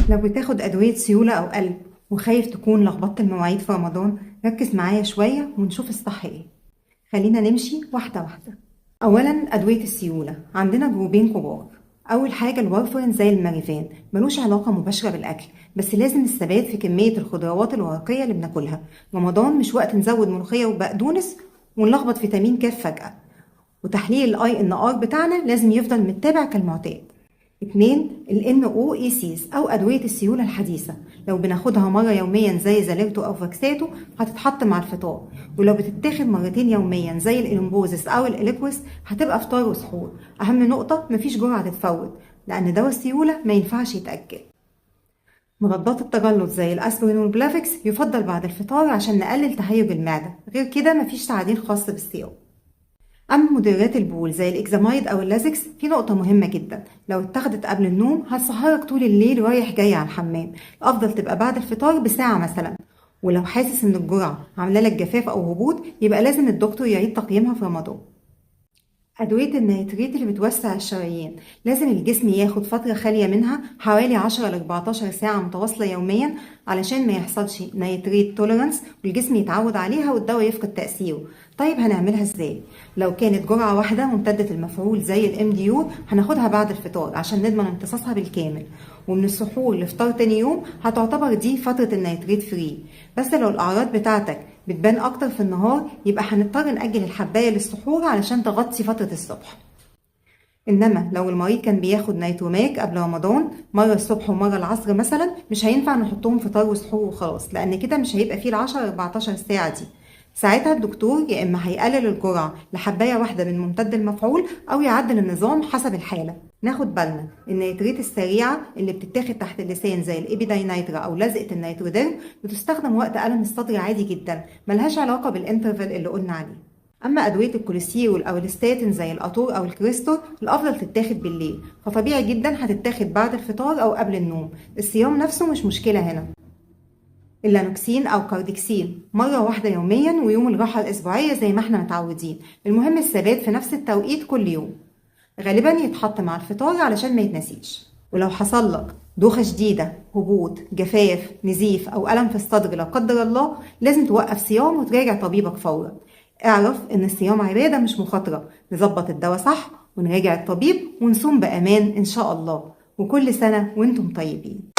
لو بتاخد أدوية سيولة أو قلب وخايف تكون لخبطت المواعيد في رمضان، ركز معايا شوية ونشوف الصح ايه. خلينا نمشي واحدة واحدة. أولا أدوية السيولة عندنا جروبين كبار. أول حاجة الوارفرين زي الماريفان ملوش علاقة مباشرة بالأكل، بس لازم الثبات في كمية الخضروات الورقية اللي بناكلها. رمضان مش وقت نزود ملوخية وبقدونس ونلخبط فيتامين كاف فجأة. وتحليل الاي ان ار بتاعنا لازم يفضل متابع كالمعتاد. اتنين ال NOACs أو أدوية السيولة الحديثة، لو بناخدها مرة يوميا زي زاليرتو أو فاكساتو هتتحط مع الفطار، ولو بتتاخد مرتين يوميا زي الإلمبوزس أو الإليكويس هتبقى فطار وسحور. أهم نقطة مفيش جرعة تتفوت، لأن دواء السيولة ما ينفعش يتأجل. مضادات التجلط زي الأسبرين والبلافكس يفضل بعد الفطار عشان نقلل تهيج المعدة، غير كده مفيش تعديل خاص بالصيام. أما مدرات البول زي الإكزامايد أو اللازكس في نقطة مهمة جدا، لو اتاخدت قبل النوم هتسهرك طول الليل رايح جاي على الحمام. الأفضل تبقى بعد الفطار بساعة مثلا. ولو حاسس إن الجرعة عاملة لك جفاف أو هبوط يبقى لازم الدكتور يعيد تقييمها في رمضان. أدوية النيتريت اللي بتوسع الشرايين لازم الجسم ياخد فترة خالية منها حوالي 10 ل 14 ساعة متواصلة يوميا علشان ما يحصلش نيتريت توليرانس والجسم يتعود عليها والدواء يفقد تأثيره. طيب هنعملها ازاي؟ لو كانت جرعة واحدة ممتدة المفعول زي الام دي يو هناخدها بعد الفطار عشان نضمن امتصاصها بالكامل، ومن السحور لفطار تاني يوم هتعتبر دي فترة النيتريت فري. بس لو الأعراض بتاعتك بتبان أكتر في النهار يبقى هنضطر نأجل الحباية للسحور علشان تغطي فترة الصبح. إنما لو المريض كان بياخد نيتروماك قبل رمضان مرة الصبح ومرة العصر مثلا مش هينفع نحطهم فطار وسحور وخلاص، لأن كده مش هيبقى فيه العشر 14 ساعة دي. ساعتها الدكتور يا إما هيقلل الجرعة لحباية واحدة من ممتد المفعول أو يعدل النظام حسب الحالة. ناخد بالنا النيتريت السريعة اللي بتتاخد تحت اللسان زي الإبيداينايترا أو لزقة النيتروديرم بتستخدم وقت ألم الصدر عادي جدا، ملهاش علاقة بالانترفال اللي قلنا عليه. أما أدوية الكوليسترول أو الستاتين زي الأتور أو الكريستور الأفضل تتاخد بالليل، فطبيعي جدا هتتاخد بعد الفطار أو قبل النوم. الصيام نفسه مش مشكلة هنا. اللانوكسين أو كاردكسين مرة واحدة يوميا ويوم الراحة الأسبوعية زي ما احنا متعودين، المهم الثبات في نفس التوقيت كل يوم. غالبا يتحط مع الفطار علشان ما يتنسيش. ولو حصل لك دوخة شديدة، هبوط، جفاف، نزيف أو ألم في الصدر لا قدر الله لازم توقف صيام وتراجع طبيبك فورا. اعرف إن الصيام عبادة مش مخاطرة، نظبط الدواء صح ونراجع الطبيب ونصوم بأمان إن شاء الله. وكل سنة وانتم طيبين.